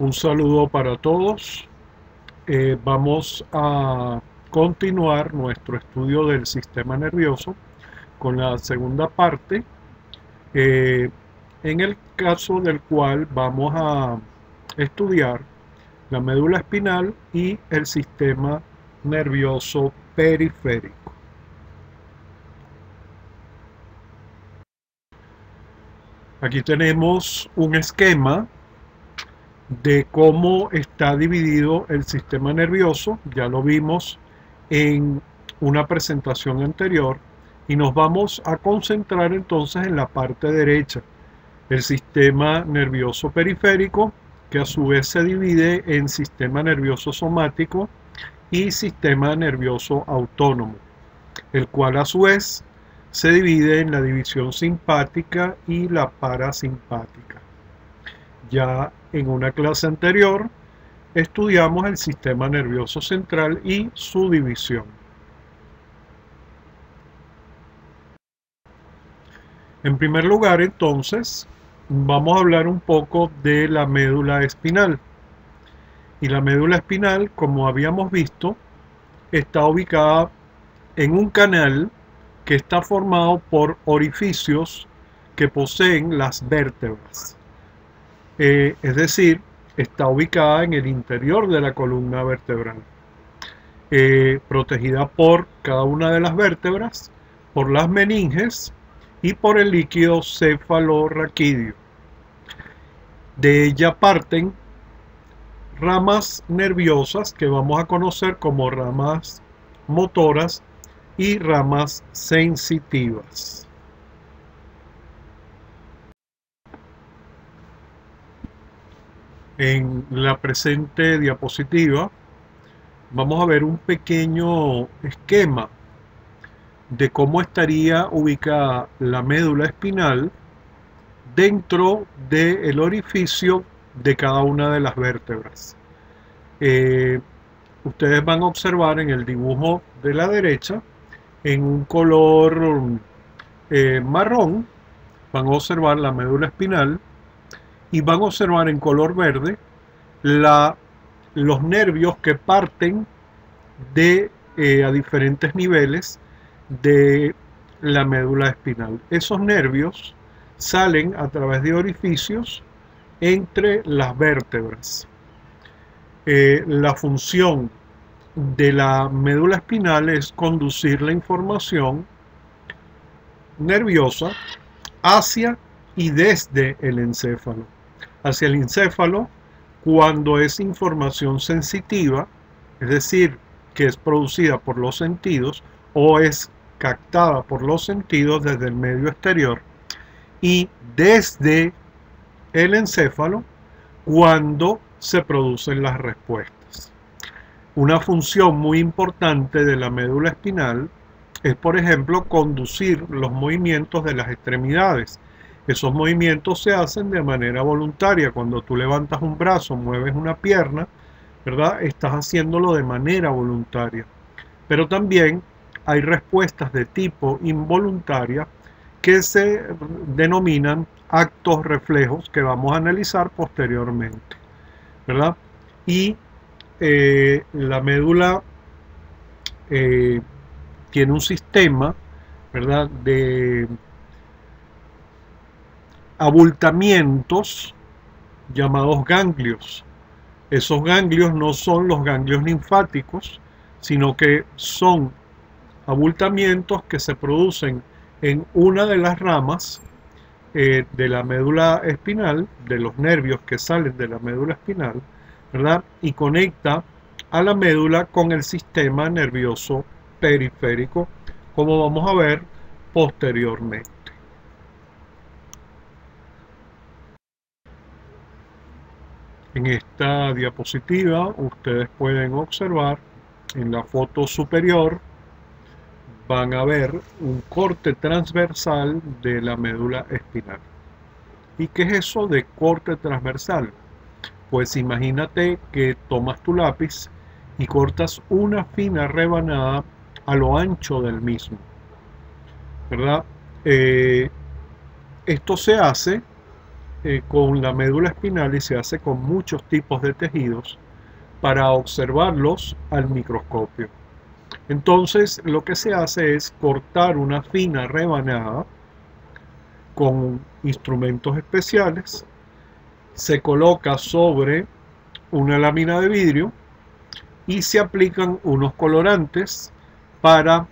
Un saludo para todos. Vamos a continuar nuestro estudio del sistema nervioso con la segunda parte, en el caso del cual vamos a estudiar la médula espinal y el sistema nervioso periférico. Aquí tenemos un esquema de cómo está dividido el sistema nervioso. Ya lo vimos en una presentación anterior y nos vamos a concentrar entonces en la parte derecha, el sistema nervioso periférico, que a su vez se divide en sistema nervioso somático y sistema nervioso autónomo, el cual a su vez se divide en la división simpática y la parasimpática. Ya en una clase anterior estudiamos el sistema nervioso central y su división. En primer lugar, entonces, vamos a hablar un poco de la médula espinal. Y la médula espinal, como habíamos visto, está ubicada en un canal que está formado por orificios que poseen las vértebras. Es decir, está ubicada en el interior de la columna vertebral, protegida por cada una de las vértebras, por las meninges y por el líquido cefalorraquídeo. De ella parten ramas nerviosas que vamos a conocer como ramas motoras y ramas sensitivas. En la presente diapositiva vamos a ver un pequeño esquema de cómo estaría ubicada la médula espinal dentro del orificio de cada una de las vértebras. Ustedes van a observar en el dibujo de la derecha, en un color marrón, van a observar la médula espinal y van a observar en color verde los nervios que parten a diferentes niveles de la médula espinal. Esos nervios salen a través de orificios entre las vértebras. La función de la médula espinal es conducir la información nerviosa hacia y desde el encéfalo. Hacia el encéfalo cuando es información sensitiva, es decir, que es producida por los sentidos o es captada por los sentidos desde el medio exterior, y desde el encéfalo cuando se producen las respuestas. Una función muy importante de la médula espinal es, por ejemplo, conducir los movimientos de las extremidades. Esos movimientos se hacen de manera voluntaria. Cuando tú levantas un brazo, mueves una pierna, ¿verdad? Estás haciéndolo de manera voluntaria. Pero también hay respuestas de tipo involuntaria que se denominan actos reflejos, que vamos a analizar posteriormente, ¿verdad? Y la médula tiene un sistema, ¿verdad?, de abultamientos llamados ganglios. Esos ganglios no son los ganglios linfáticos, sino que son abultamientos que se producen en una de las ramas de la médula espinal, de los nervios que salen de la médula espinal, ¿verdad?, y conecta a la médula con el sistema nervioso periférico, como vamos a ver posteriormente. En esta diapositiva ustedes pueden observar en la foto superior, van a ver un corte transversal de la médula espinal. ¿Y qué es eso de corte transversal? Pues imagínate que tomas tu lápiz y cortas una fina rebanada a lo ancho del mismo, ¿verdad? Esto se hace con la médula espinal y se hace con muchos tipos de tejidos para observarlos al microscopio. Entonces lo que se hace es cortar una fina rebanada con instrumentos especiales, se coloca sobre una lámina de vidrio y se aplican unos colorantes para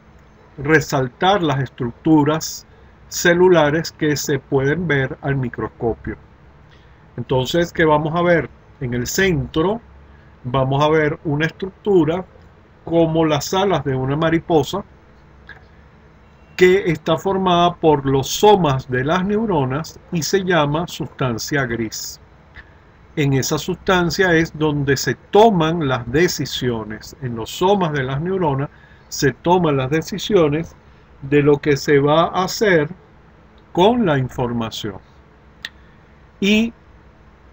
resaltar las estructuras celulares que se pueden ver al microscopio. Entonces, ¿qué vamos a ver? En el centro vamos a ver una estructura como las alas de una mariposa que está formada por los somas de las neuronas y se llama sustancia gris. En esa sustancia es donde se toman las decisiones. En los somas de las neuronas se toman las decisiones de lo que se va a hacer con la información. Y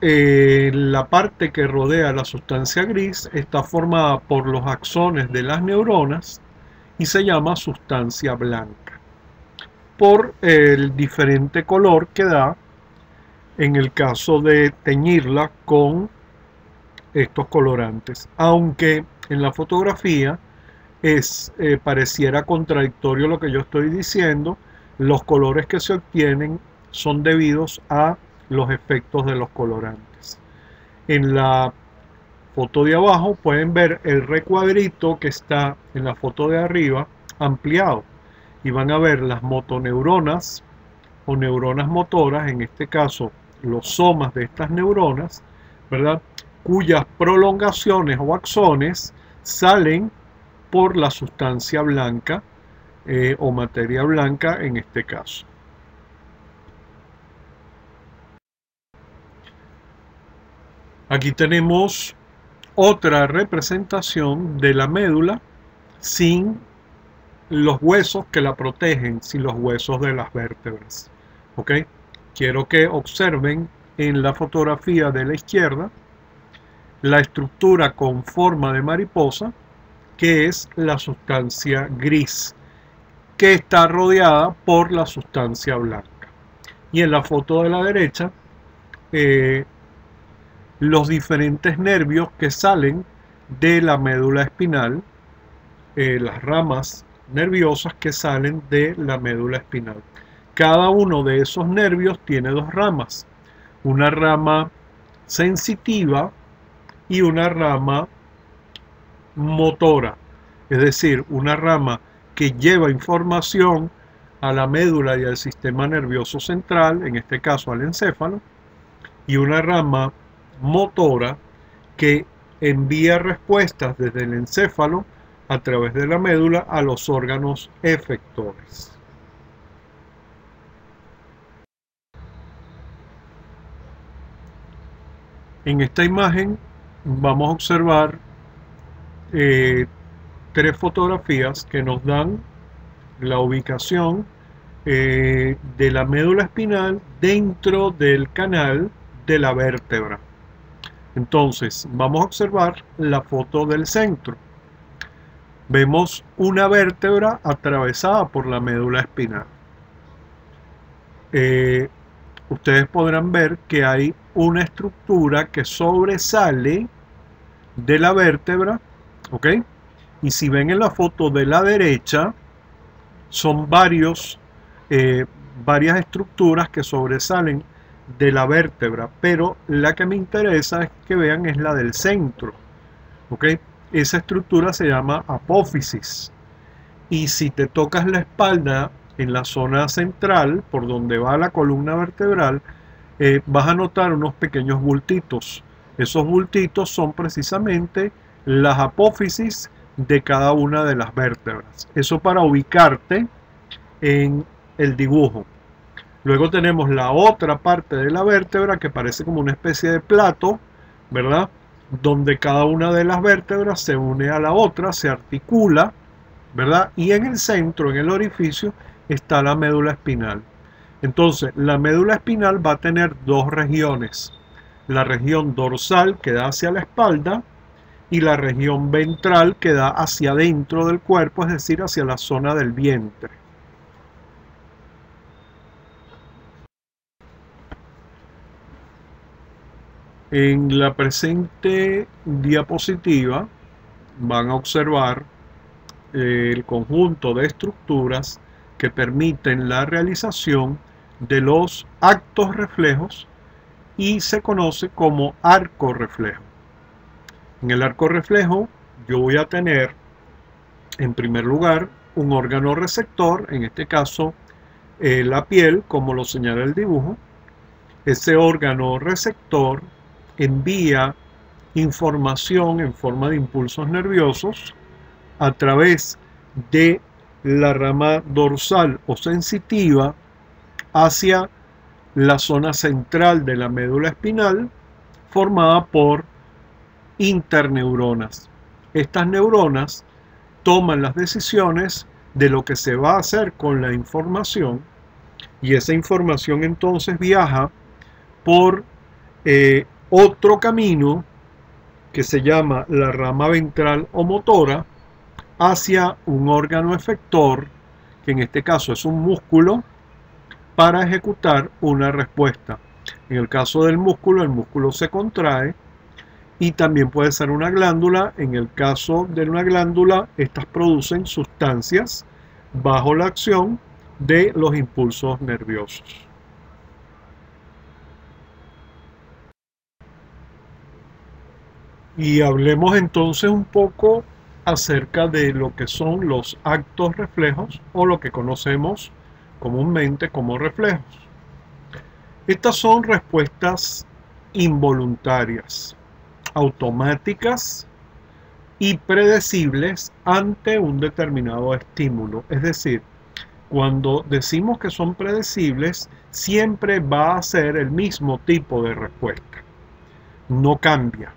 la parte que rodea la sustancia gris está formada por los axones de las neuronas y se llama sustancia blanca, por el diferente color que da en el caso de teñirla con estos colorantes. Aunque en la fotografía pareciera contradictorio lo que yo estoy diciendo, los colores que se obtienen son debidos a los efectos de los colorantes. En la foto de abajo pueden ver el recuadrito que está en la foto de arriba ampliado y van a ver las motoneuronas o neuronas motoras, en este caso los somas de estas neuronas, ¿verdad?, cuyas prolongaciones o axones salen por la sustancia blanca o materia blanca en este caso. Aquí tenemos otra representación de la médula sin los huesos que la protegen, sin los huesos de las vértebras. ¿Ok? Quiero que observen en la fotografía de la izquierda la estructura con forma de mariposa, que es la sustancia gris, que está rodeada por la sustancia blanca. Y en la foto de la derecha, los diferentes nervios que salen de la médula espinal, las ramas nerviosas que salen de la médula espinal. Cada uno de esos nervios tiene dos ramas, una rama sensitiva y una rama motora, es decir, una rama que lleva información a la médula y al sistema nervioso central, en este caso al encéfalo, y una rama motora que envía respuestas desde el encéfalo a través de la médula a los órganos efectores. En esta imagen vamos a observar tres fotografías que nos dan la ubicación de la médula espinal dentro del canal de la vértebra. Entonces vamos a observar la foto del centro. Vemos una vértebra atravesada por la médula espinal. Ustedes podrán ver que hay una estructura que sobresale de la vértebra, ¿ok? Y si ven en la foto de la derecha, son varias estructuras que sobresalen de la vértebra, pero la que me interesa es que vean es la del centro, ¿ok? Esa estructura se llama apófisis, y si te tocas la espalda en la zona central, por donde va la columna vertebral, vas a notar unos pequeños bultitos. Esos bultitos son precisamente las apófisis de cada una de las vértebras. Eso para ubicarte en el dibujo. Luego tenemos la otra parte de la vértebra que parece como una especie de plato, ¿verdad?, donde cada una de las vértebras se une a la otra, se articula, ¿verdad? Y en el centro, en el orificio, está la médula espinal. Entonces, la médula espinal va a tener dos regiones. La región dorsal que da hacia la espalda y la región ventral que da hacia adentro del cuerpo, es decir, hacia la zona del vientre. En la presente diapositiva van a observar el conjunto de estructuras que permiten la realización de los actos reflejos y se conoce como arco reflejo. En el arco reflejo yo voy a tener en primer lugar un órgano receptor, en este caso la piel, como lo señala el dibujo. Ese órgano receptor envía información en forma de impulsos nerviosos a través de la rama dorsal o sensitiva hacia la zona central de la médula espinal, formada por interneuronas. Estas neuronas toman las decisiones de lo que se va a hacer con la información, y esa información entonces viaja por otro camino que se llama la rama ventral o motora hacia un órgano efector, que en este caso es un músculo, para ejecutar una respuesta. En el caso del músculo, el músculo se contrae, y también puede ser una glándula. En el caso de una glándula, estas producen sustancias bajo la acción de los impulsos nerviosos. Y hablemos entonces un poco acerca de lo que son los actos reflejos, o lo que conocemos comúnmente como reflejos. Estas son respuestas involuntarias, automáticas y predecibles ante un determinado estímulo. Es decir, cuando decimos que son predecibles, siempre va a ser el mismo tipo de respuesta, no cambia.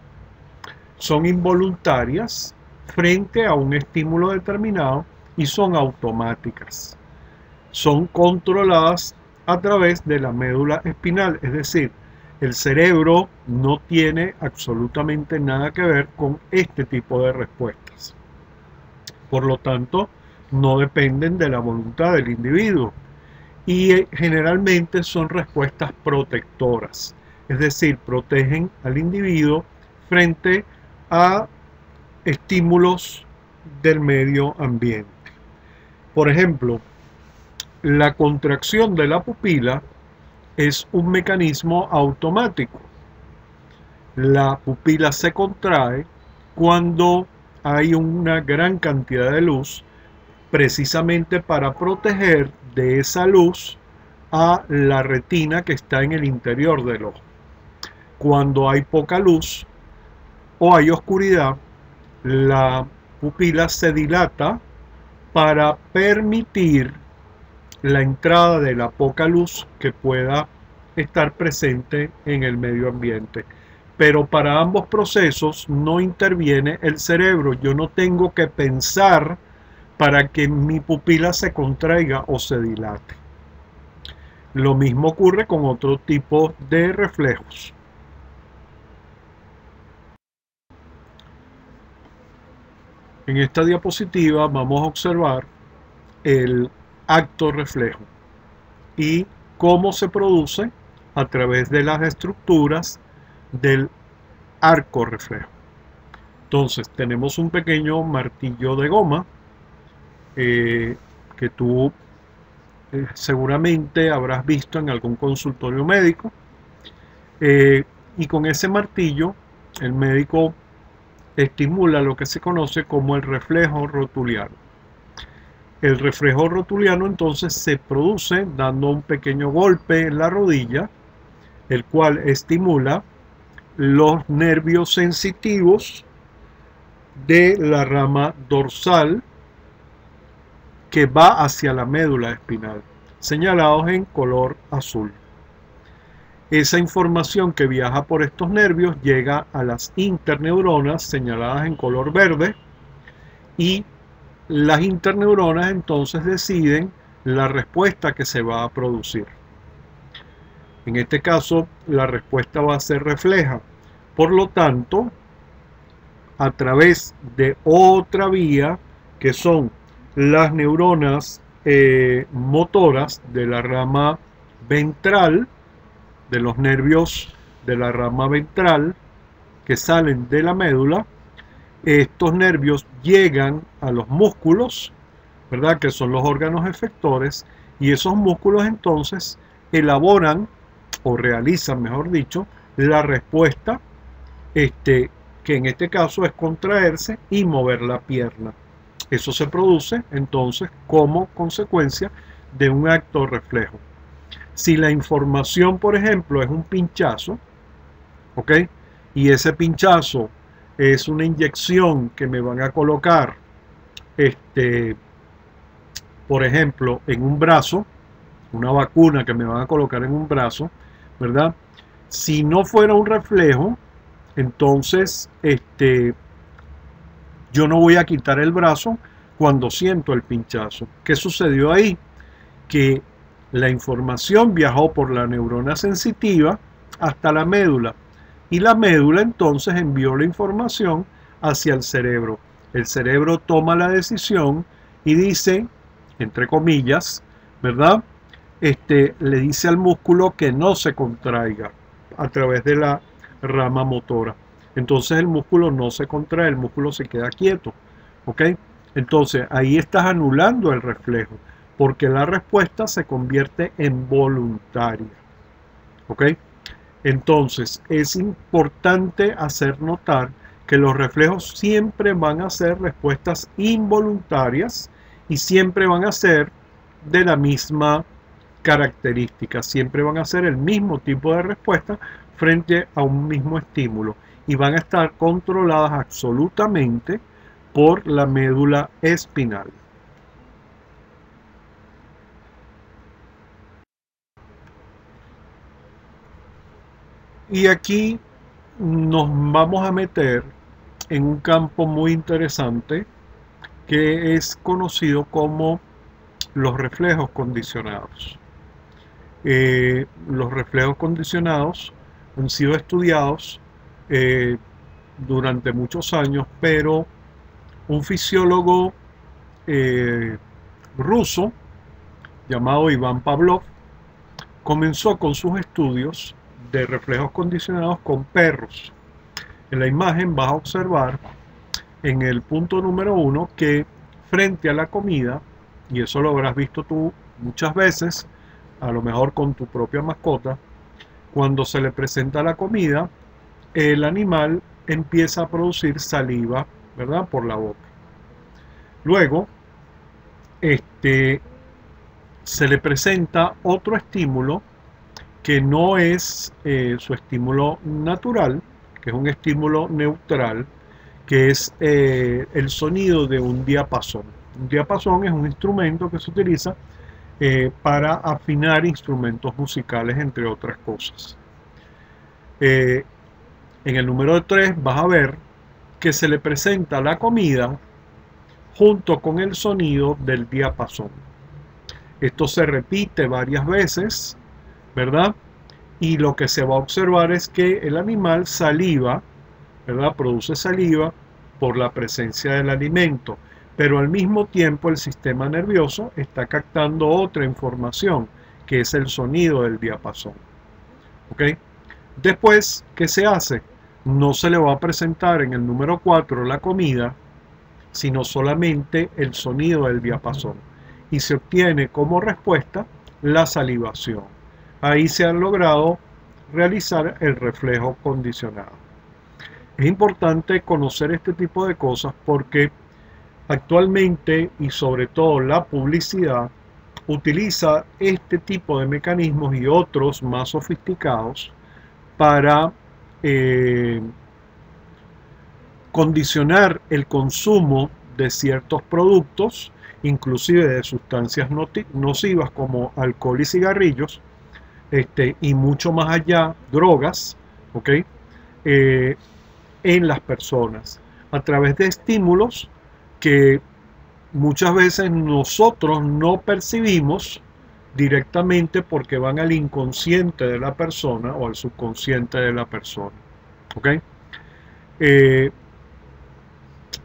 Son involuntarias frente a un estímulo determinado y son automáticas. Son controladas a través de la médula espinal, es decir, el cerebro no tiene absolutamente nada que ver con este tipo de respuestas. Por lo tanto, no dependen de la voluntad del individuo y generalmente son respuestas protectoras, es decir, protegen al individuo frente a estímulos del medio ambiente. Por ejemplo, la contracción de la pupila es un mecanismo automático. La pupila se contrae cuando hay una gran cantidad de luz, precisamente para proteger de esa luz a la retina que está en el interior del ojo. Cuando hay poca luz o hay oscuridad, la pupila se dilata para permitir la entrada de la poca luz que pueda estar presente en el medio ambiente. Pero para ambos procesos no interviene el cerebro. Yo no tengo que pensar para que mi pupila se contraiga o se dilate. Lo mismo ocurre con otro tipo de reflejos. En esta diapositiva vamos a observar el acto reflejo y cómo se produce a través de las estructuras del arco reflejo. Entonces tenemos un pequeño martillo de goma que tú seguramente habrás visto en algún consultorio médico, y con ese martillo el médico estimula lo que se conoce como el reflejo rotuliano. El reflejo rotuliano entonces se produce dando un pequeño golpe en la rodilla, el cual estimula los nervios sensitivos de la rama dorsal que va hacia la médula espinal, señalados en color azul. Esa información que viaja por estos nervios llega a las interneuronas, señaladas en color verde, y las interneuronas entonces deciden la respuesta que se va a producir. En este caso, la respuesta va a ser refleja. Por lo tanto, a través de otra vía, que son las neuronas motoras de la rama ventral, de los nervios de la rama ventral que salen de la médula. Estos nervios llegan a los músculos, ¿verdad? Que son los órganos efectores, y esos músculos entonces elaboran o realizan, mejor dicho, la respuesta, que en este caso es contraerse y mover la pierna. Eso se produce entonces como consecuencia de un acto reflejo. Si la información, por ejemplo, es un pinchazo, ¿ok? Y ese pinchazo es una inyección que me van a colocar, por ejemplo, en un brazo, una vacuna que me van a colocar en un brazo, ¿verdad? Si no fuera un reflejo, entonces yo no voy a quitar el brazo cuando siento el pinchazo. ¿Qué sucedió ahí? Que la información viajó por la neurona sensitiva hasta la médula, y la médula entonces envió la información hacia el cerebro. El cerebro toma la decisión y dice, entre comillas, ¿verdad? Le dice al músculo que no se contraiga a través de la rama motora. Entonces el músculo no se contrae, el músculo se queda quieto, ¿ok? Entonces ahí estás anulando el reflejo, porque la respuesta se convierte en voluntaria, ¿ok? Entonces es importante hacer notar que los reflejos siempre van a ser respuestas involuntarias y siempre van a ser de la misma característica, siempre van a ser el mismo tipo de respuesta frente a un mismo estímulo, y van a estar controladas absolutamente por la médula espinal. Y aquí nos vamos a meter en un campo muy interesante que es conocido como los reflejos condicionados. Los reflejos condicionados han sido estudiados durante muchos años, pero un fisiólogo ruso llamado Iván Pavlov comenzó con sus estudios de reflejos condicionados con perros. En la imagen vas a observar en el punto número 1 que frente a la comida, y eso lo habrás visto tú muchas veces, a lo mejor con tu propia mascota, cuando se le presenta la comida, el animal empieza a producir saliva, ¿verdad? Por la boca. Luego, se le presenta otro estímulo que no es su estímulo natural, que es un estímulo neutral, que es el sonido de un diapasón. Un diapasón es un instrumento que se utiliza para afinar instrumentos musicales, entre otras cosas. En el número 3 vas a ver que se le presenta la comida junto con el sonido del diapasón. Esto se repite varias veces, ¿verdad? Y lo que se va a observar es que el animal saliva, ¿verdad? Produce saliva por la presencia del alimento, pero al mismo tiempo el sistema nervioso está captando otra información, que es el sonido del diapasón. ¿Ok? Después, ¿qué se hace? No se le va a presentar en el número 4 la comida, sino solamente el sonido del diapasón, y se obtiene como respuesta la salivación. Ahí se ha logrado realizar el reflejo condicionado. Es importante conocer este tipo de cosas porque actualmente, y sobre todo la publicidad, utiliza este tipo de mecanismos y otros más sofisticados para condicionar el consumo de ciertos productos, inclusive de sustancias nocivas como alcohol y cigarrillos, y mucho más allá, drogas, ¿ok? En las personas, a través de estímulos que muchas veces nosotros no percibimos directamente porque van al inconsciente de la persona o al subconsciente de la persona. ¿Ok? Es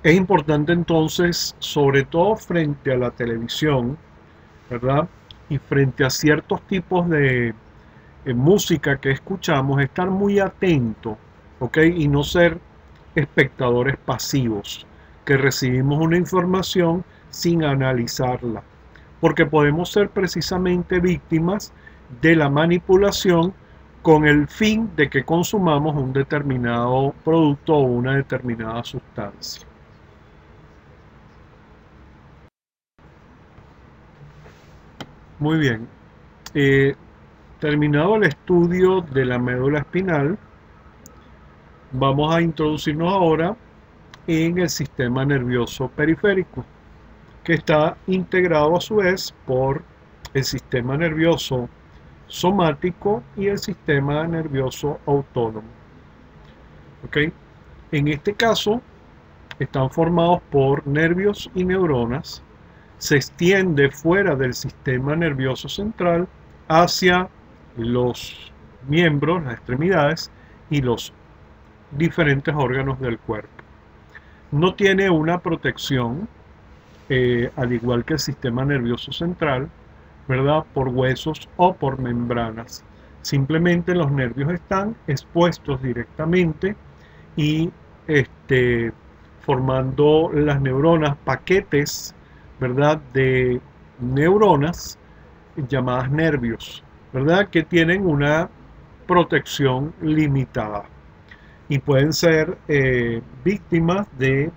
importante entonces, sobre todo frente a la televisión, ¿verdad? Y frente a ciertos tipos de música que escuchamos, estar muy atento, ¿ok? Y no ser espectadores pasivos, que recibimos una información sin analizarla, porque podemos ser precisamente víctimas de la manipulación con el fin de que consumamos un determinado producto o una determinada sustancia. Muy bien. Terminado el estudio de la médula espinal, vamos a introducirnos ahora en el sistema nervioso periférico, que está integrado a su vez por el sistema nervioso somático y el sistema nervioso autónomo. ¿Ok? En este caso, están formados por nervios y neuronas, se extiende fuera del sistema nervioso central hacia los miembros, las extremidades y los diferentes órganos del cuerpo. No tiene una protección, al igual que el sistema nervioso central, ¿verdad?, por huesos o por membranas. Simplemente los nervios están expuestos directamente y formando las neuronas, paquetes, ¿verdad?, de neuronas llamadas nervios, ¿verdad?, que tienen una protección limitada y pueden ser víctimas de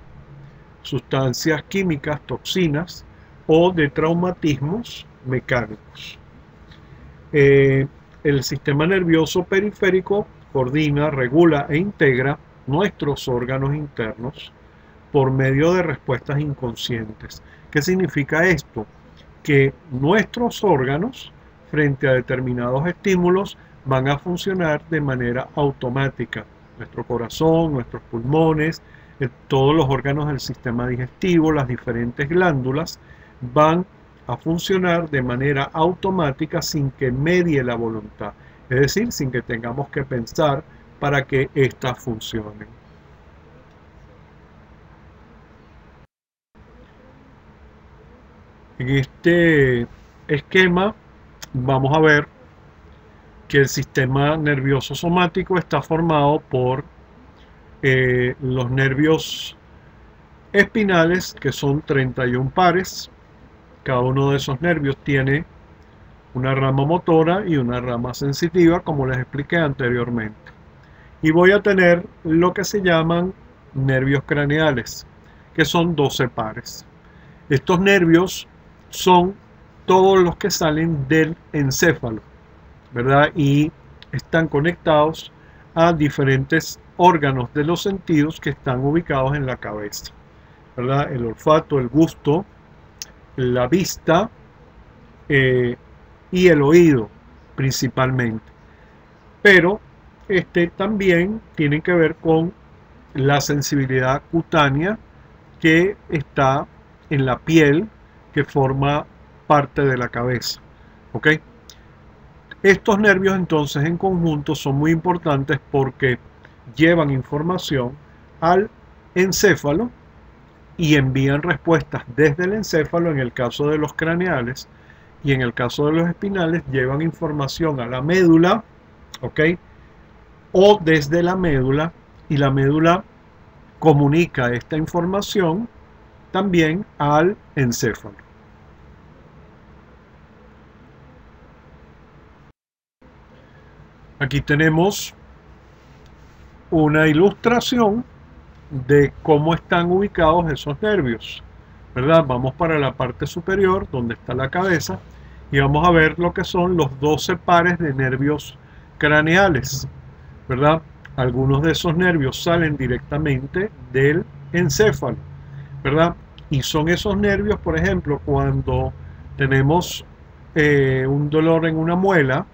sustancias químicas, toxinas o de traumatismos mecánicos. El sistema nervioso periférico coordina, regula e integra nuestros órganos internos por medio de respuestas inconscientes. ¿Qué significa esto? Que nuestros órganos, frente a determinados estímulos, van a funcionar de manera automática. Nuestro corazón, nuestros pulmones, todos los órganos del sistema digestivo, las diferentes glándulas, van a funcionar de manera automática sin que medie la voluntad. Es decir, sin que tengamos que pensar para que éstas funcionen. En este esquema vamos a ver que el sistema nervioso somático está formado por los nervios espinales, que son 31 pares. Cada uno de esos nervios tiene una rama motora y una rama sensitiva, como les expliqué anteriormente. Y voy a tener lo que se llaman nervios craneales, que son 12 pares. Estos nervios son todos los que salen del encéfalo, ¿verdad? Y están conectados a diferentes órganos de los sentidos que están ubicados en la cabeza, ¿verdad? El olfato, el gusto, la vista y el oído principalmente. Pero también tienen que ver con la sensibilidad cutánea que está en la piel, que forma parte de la cabeza. ¿Ok? Estos nervios entonces en conjunto son muy importantes porque llevan información al encéfalo y envían respuestas desde el encéfalo en el caso de los craneales, y en el caso de los espinales llevan información a la médula, ¿ok?, o desde la médula, y la médula comunica esta información también al encéfalo. Aquí tenemos una ilustración de cómo están ubicados esos nervios, ¿verdad? Vamos para la parte superior, donde está la cabeza, y vamos a ver lo que son los 12 pares de nervios craneales, ¿verdad? Algunos de esos nervios salen directamente del encéfalo, ¿verdad? Y son esos nervios, por ejemplo, cuando tenemos un dolor en una muela,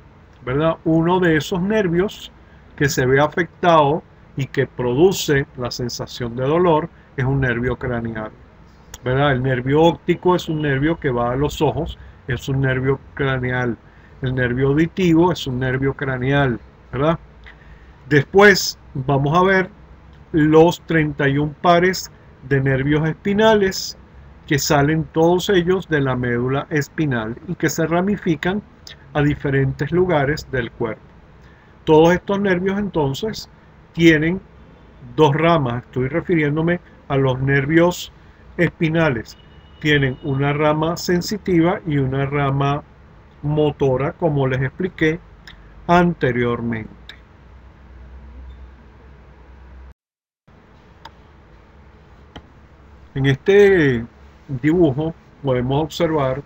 ¿verdad? Uno de esos nervios que se ve afectado y que produce la sensación de dolor es un nervio craneal, ¿verdad? El nervio óptico es un nervio que va a los ojos, es un nervio craneal. El nervio auditivo es un nervio craneal, ¿verdad? Después vamos a ver los 31 pares de nervios espinales, que salen todos ellos de la médula espinal y que se ramifican a diferentes lugares del cuerpo. Todos estos nervios entonces tienen dos ramas. Estoy refiriéndome a los nervios espinales. Tienen una rama sensitiva y una rama motora, como les expliqué anteriormente. En este dibujo podemos observar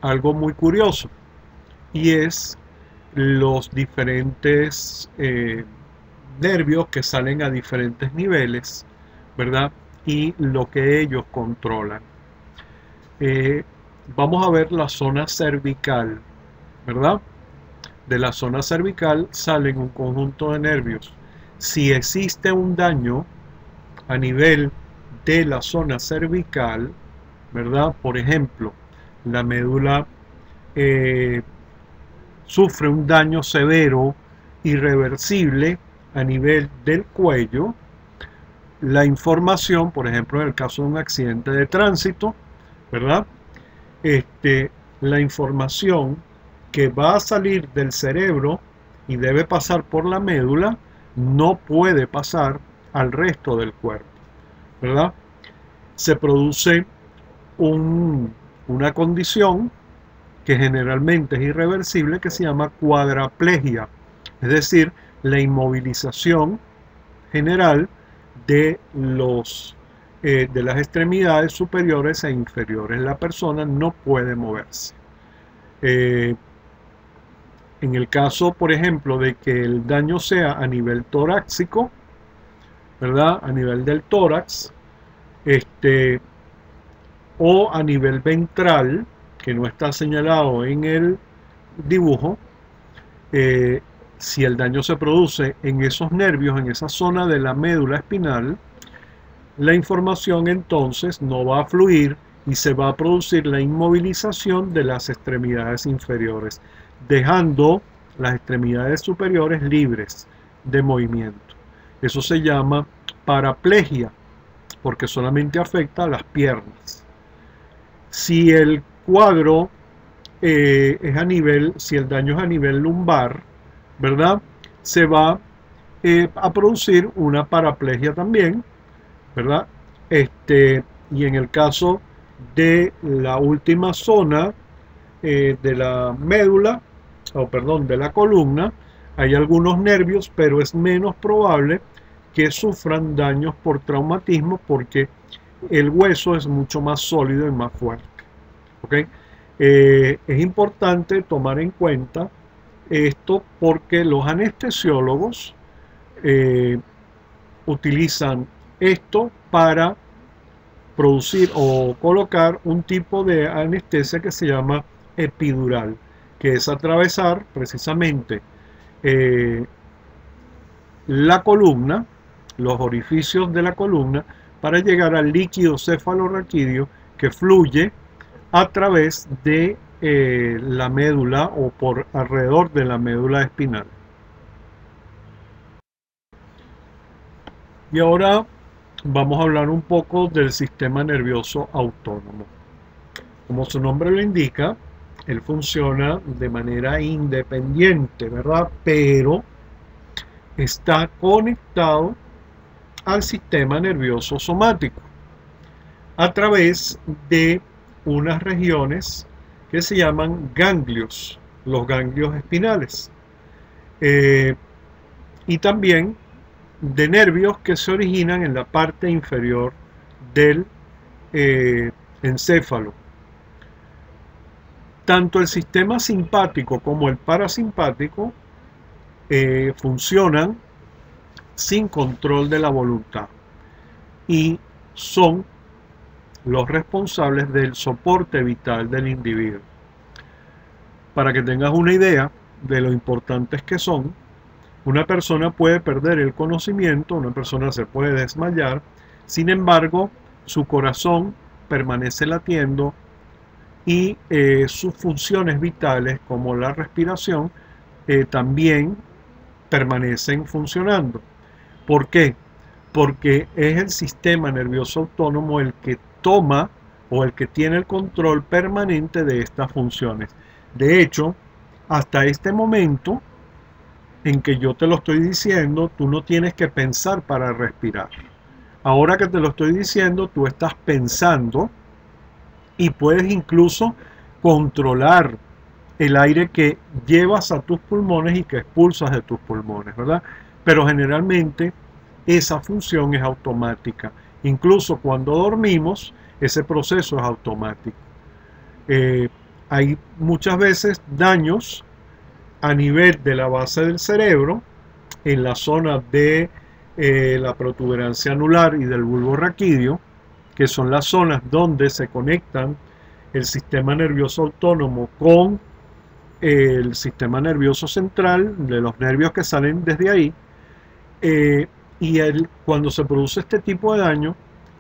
algo muy curioso, y es los diferentes nervios que salen a diferentes niveles, ¿verdad? Y lo que ellos controlan. Vamos a ver la zona cervical, ¿verdad? De la zona cervical salen un conjunto de nervios. Si existe un daño a nivel de la zona cervical, ¿verdad? Por ejemplo, la médula sufre un daño severo, irreversible a nivel del cuello. La información, por ejemplo, en el caso de un accidente de tránsito, ¿verdad? La información que va a salir del cerebro y debe pasar por la médula no puede pasar al resto del cuerpo, ¿verdad? Se produce una condición que generalmente es irreversible, que se llama cuadraplegia, es decir, la inmovilización general de las extremidades superiores e inferiores. La persona no puede moverse. En el caso, por ejemplo, de que el daño sea a nivel torácico, ¿verdad? A nivel del tórax, o a nivel ventral, que no está señalado en el dibujo, si el daño se produce en esos nervios, en esa zona de la médula espinal, la información entonces no va a fluir y se va a producir la inmovilización de las extremidades inferiores, dejando las extremidades superiores libres de movimiento. Eso se llama paraplegia, porque solamente afecta a las piernas. Si el cuadro si el daño es a nivel lumbar, ¿verdad? Se va a producir una paraplegia también, ¿verdad? Y en el caso de la última zona de la médula, de la columna, hay algunos nervios, pero es menos probable que sufran daños por traumatismo porque el hueso es mucho más sólido y más fuerte. ¿Okay? Es importante tomar en cuenta esto porque los anestesiólogos utilizan esto para producir o colocar un tipo de anestesia que se llama epidural, que es atravesar precisamente la columna, los orificios de la columna, para llegar al líquido cefalorraquídeo que fluye a través de la médula o por alrededor de la médula espinal. Y ahora vamos a hablar un poco del sistema nervioso autónomo. Como su nombre lo indica, él funciona de manera independiente, ¿verdad? Pero está conectado al sistema nervioso somático a través de unas regiones que se llaman ganglios, los ganglios espinales, y también de nervios que se originan en la parte inferior del encéfalo. Tanto el sistema simpático como el parasimpático funcionan sin control de la voluntad y son los responsables del soporte vital del individuo. Para que tengas una idea de lo importantes que son, una persona puede perder el conocimiento, una persona se puede desmayar, sin embargo, su corazón permanece latiendo y sus funciones vitales, como la respiración, también permanecen funcionando. ¿Por qué? Porque es el sistema nervioso autónomo el que toma o el que tiene el control permanente de estas funciones. De hecho, hasta este momento en que yo te lo estoy diciendo, tú no tienes que pensar para respirar. Ahora que te lo estoy diciendo, tú estás pensando y puedes incluso controlar el aire que llevas a tus pulmones y que expulsas de tus pulmones, ¿verdad? Pero generalmente esa función es automática. Incluso cuando dormimos, ese proceso es automático. Hay muchas veces daños a nivel de la base del cerebro, en la zona de la protuberancia anular y del bulbo raquídeo, que son las zonas donde se conectan el sistema nervioso autónomo con el sistema nervioso central, de los nervios que salen desde ahí, cuando se produce este tipo de daño,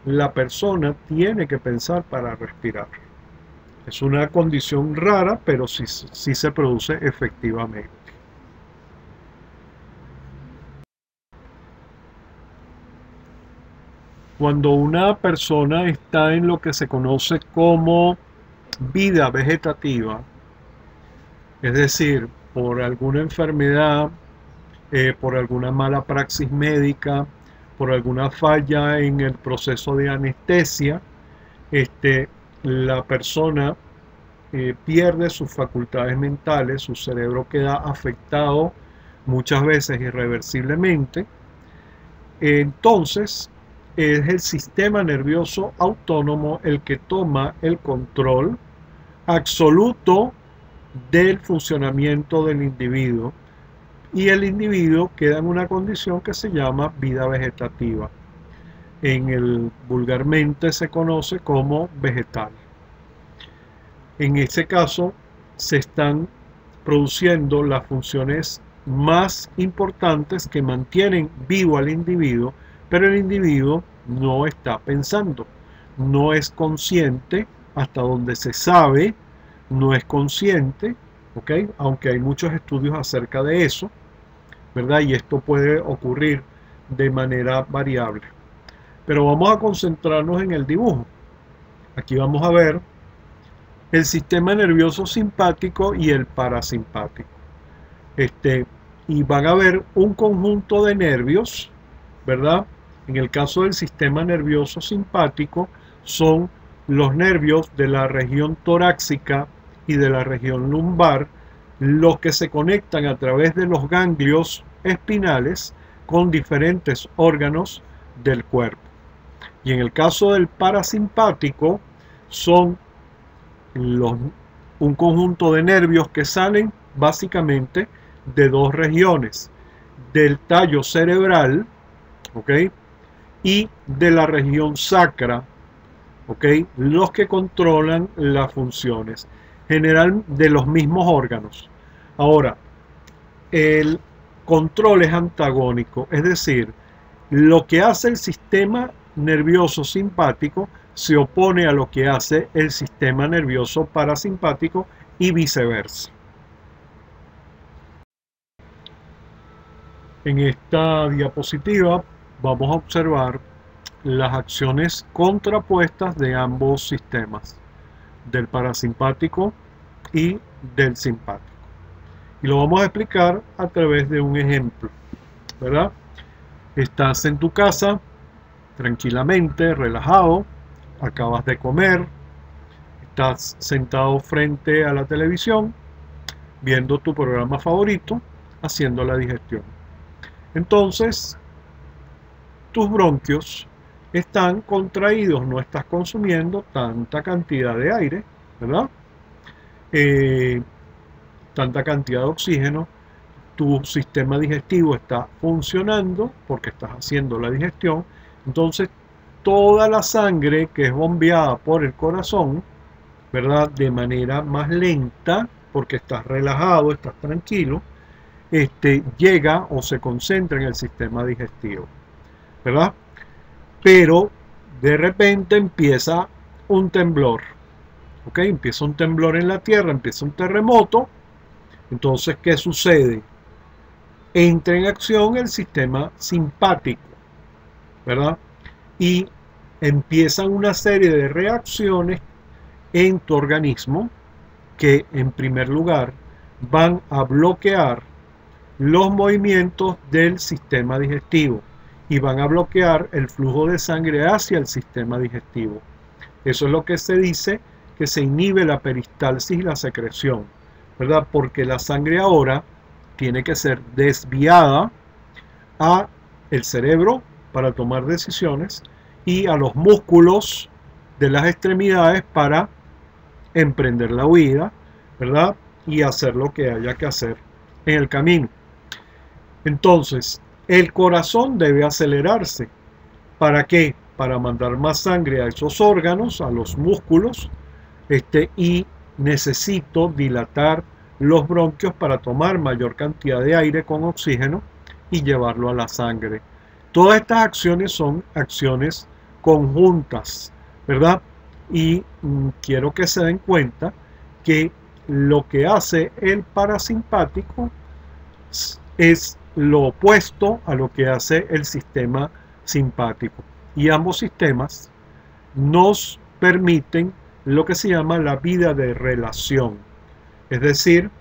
la persona tiene que pensar para respirar. Es una condición rara, pero sí se produce efectivamente. Cuando una persona está en lo que se conoce como vida vegetativa, es decir, por alguna enfermedad, por alguna mala praxis médica, por alguna falla en el proceso de anestesia, la persona pierde sus facultades mentales, su cerebro queda afectado muchas veces irreversiblemente. Entonces es el sistema nervioso autónomo el que toma el control absoluto del funcionamiento del individuo, y el individuo queda en una condición que se llama vida vegetativa. Vulgarmente se conoce como vegetal. En este caso se están produciendo las funciones más importantes que mantienen vivo al individuo, pero el individuo no está pensando, no es consciente, hasta donde se sabe, no es consciente, ¿ok? Aunque hay muchos estudios acerca de eso, ¿verdad? Y esto puede ocurrir de manera variable. Pero vamos a concentrarnos en el dibujo. Aquí vamos a ver el sistema nervioso simpático y el parasimpático. Y van a ver un conjunto de nervios, ¿verdad? En el caso del sistema nervioso simpático, son los nervios de la región torácica y de la región lumbar, los que se conectan a través de los ganglios espinales con diferentes órganos del cuerpo. Y en el caso del parasimpático, son un conjunto de nervios que salen básicamente de dos regiones, del tallo cerebral, ¿ok? Y de la región sacra, ¿ok? Los que controlan las funciones, general de los mismos órganos. Ahora, el control es antagónico, es decir, lo que hace el sistema nervioso simpático se opone a lo que hace el sistema nervioso parasimpático y viceversa. En esta diapositiva vamos a observar las acciones contrapuestas de ambos sistemas, del parasimpático y del simpático. Y lo vamos a explicar a través de un ejemplo, ¿verdad? Estás en tu casa, tranquilamente, relajado, acabas de comer, estás sentado frente a la televisión, viendo tu programa favorito, haciendo la digestión. Entonces, tus bronquios están contraídos, no estás consumiendo tanta cantidad de aire, ¿verdad? Tanta cantidad de oxígeno. Tu sistema digestivo está funcionando porque estás haciendo la digestión. Entonces, toda la sangre que es bombeada por el corazón, ¿verdad? De manera más lenta, porque estás relajado, estás tranquilo, llega o se concentra en el sistema digestivo, ¿verdad? Pero de repente empieza un temblor, ¿ok? Empieza un temblor en la Tierra, empieza un terremoto. Entonces, ¿qué sucede? Entra en acción el sistema simpático, ¿verdad? Y empiezan una serie de reacciones en tu organismo que en primer lugar van a bloquear los movimientos del sistema digestivo y van a bloquear el flujo de sangre hacia el sistema digestivo. Eso es lo que se dice que se inhibe la peristalsis y la secreción, ¿verdad? Porque la sangre ahora tiene que ser desviada a el cerebro para tomar decisiones y a los músculos de las extremidades para emprender la huida, ¿verdad? Y hacer lo que haya que hacer en el camino. Entonces, el corazón debe acelerarse. ¿Para qué? Para mandar más sangre a esos órganos, a los músculos, y necesito dilatar los bronquios para tomar mayor cantidad de aire con oxígeno y llevarlo a la sangre. Todas estas acciones son acciones conjuntas, ¿verdad? Y quiero que se den cuenta que lo que hace el parasimpático es lo opuesto a lo que hace el sistema simpático. Y ambos sistemas nos permiten lo que se llama la vida de relación, es decir,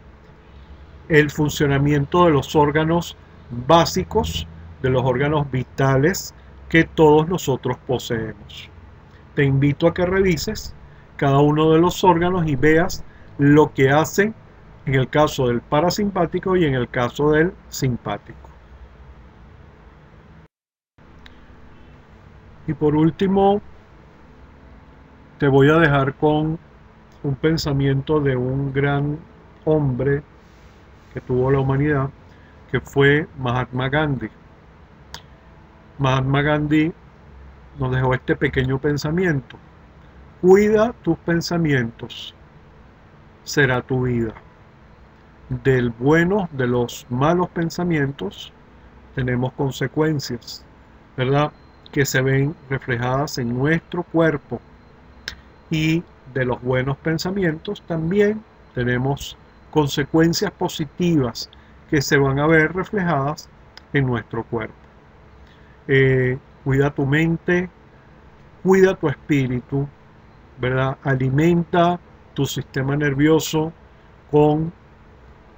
el funcionamiento de los órganos básicos, de los órganos vitales que todos nosotros poseemos. Te invito a que revises cada uno de los órganos y veas lo que hacen en el caso del parasimpático y en el caso del simpático. Y por último, te voy a dejar con un pensamiento de un gran hombre que tuvo la humanidad, que fue Mahatma Gandhi. Mahatma Gandhi nos dejó este pequeño pensamiento: cuida tus pensamientos, será tu vida. De los malos pensamientos tenemos consecuencias, ¿verdad? Que se ven reflejadas en nuestro cuerpo, y de los buenos pensamientos también tenemos consecuencias positivas que se van a ver reflejadas en nuestro cuerpo. Cuida tu mente, cuida tu espíritu, ¿verdad? Alimenta tu sistema nervioso con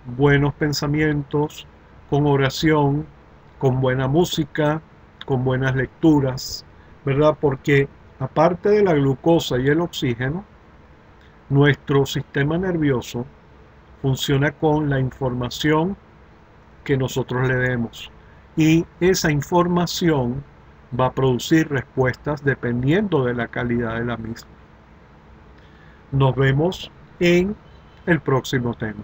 buenos pensamientos, con oración, con buena música, con buenas lecturas, ¿verdad? Porque aparte de la glucosa y el oxígeno, nuestro sistema nervioso funciona con la información que nosotros le demos, y esa información va a producir respuestas dependiendo de la calidad de la misma. Nos vemos en el próximo tema.